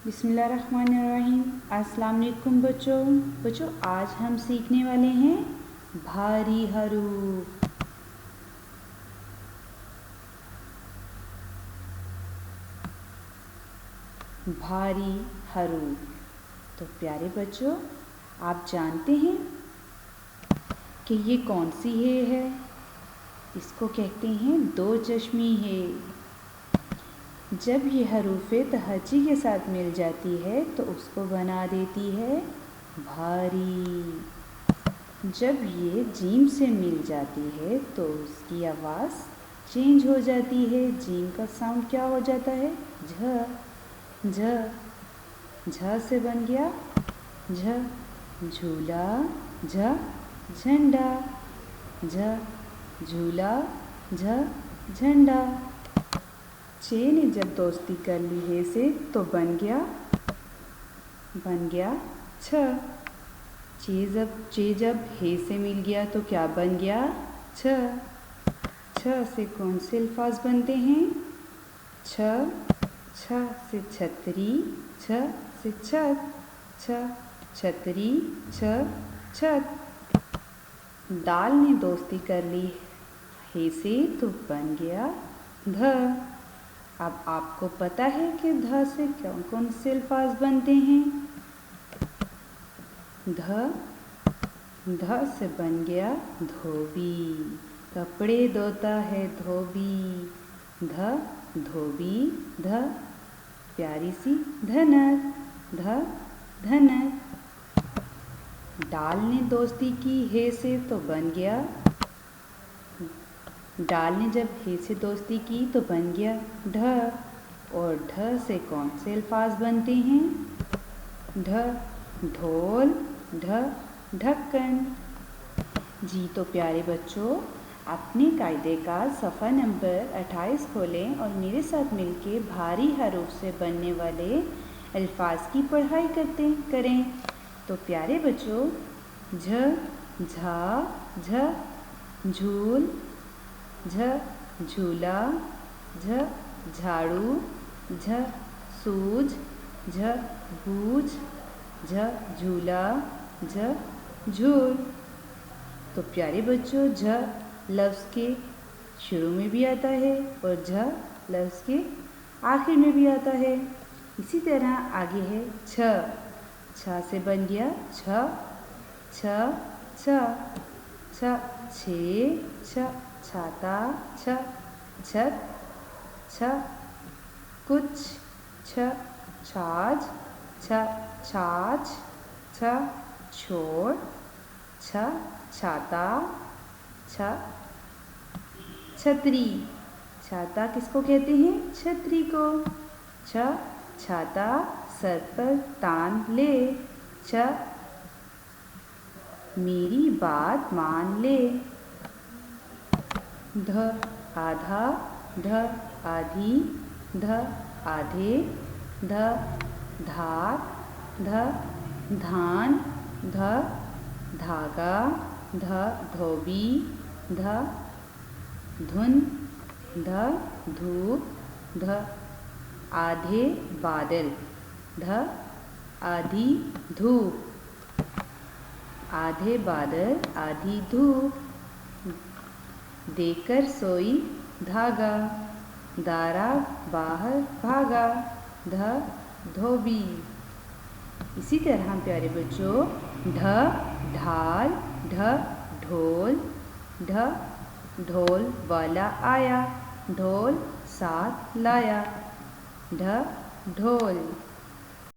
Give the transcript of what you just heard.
बिस्मिल्लाहिर्रहमानिर्रहीम। अस्सलाम वालेकुम बच्चों आज हम सीखने वाले हैं भारी हरूफ। भारी हरूफ। तो प्यारे बच्चों, आप जानते हैं कि ये कौन सी है? इसको कहते हैं दो चश्मी है। जब ये हरूफ़े तहज्जी के साथ मिल जाती है तो उसको बना देती है भारी। जब ये जीम से मिल जाती है तो उसकी आवाज़ चेंज हो जाती है। जीम का साउंड क्या हो जाता है? झ। झ झ से बन गया झ, झूला, झ, झंडा, झ, झूला, झ, झंडा। चे ने जब दोस्ती कर ली हे से तो बन गया छ। चे जब हे से मिल गया तो क्या बन गया? छ। छ से कौन से अल्फाज बनते हैं? छ। छ से छतरी, छ से छत, छ, छतरी, छ, छत। दाल ने दोस्ती कर ली हे से तो बन गया ध। अब आपको पता है कि ध से कौन कौन से अल्फाज बनते हैं? ध से बन गया धोबी, कपड़े धोता है धोबी। ध, धोबी, ध, प्यारी सी धनक, ध, धनक। डाल ने दोस्ती की हे से तो बन गया, डाल ने जब हे से दोस्ती की तो बन गया ढ। और ढ से कौन से अल्फाज बनते हैं? ढ, ढोल, ढ, ढक्कन। जी तो प्यारे बच्चों, अपने कायदे का सफ़ा नंबर 28 खोलें और मेरे साथ मिलके भारी हरूफ से बनने वाले अल्फाज की पढ़ाई करें। तो प्यारे बच्चों, झ, झा, झ, झूल, झ, झूला, झ, झाड़ू, झ, सूझ, झ, बूझ, झ, झूला, झ, झूल। तो प्यारे बच्चों, झ लफ्ज़ के शुरू में भी आता है और झ लफ्ज़ के आखिर में भी आता है। इसी तरह आगे है छ। छ से बन गया छ, छ, छ, छ, छे, छ, छाता, छ, छत, छ, कुछ, छ, छाछ, छ, छाछ, छ, छोड़, छ, छाता, छ, छतरी। छाता किसको कहते हैं? छतरी को। छ, छाता सर पर तान ले, छ, मेरी बात मान ले। ध, आधा, ध, आधी, ध, आधे, ध, धार, ध, धान, ध, धागा, ध, धोबी, ध, धुन, ध, धूप, ध, आधे बादल, ध, आधी धूप। आधे बादल आधी धूप, देकर सोई धागा, दारा बाहर भागा, ध, धोबी। इसी तरह प्यारे बच्चों, ढ, ढाल, ढ, ढोल, ढ, ढोल वाला आया, ढोल साथ लाया, ढ, ढोल।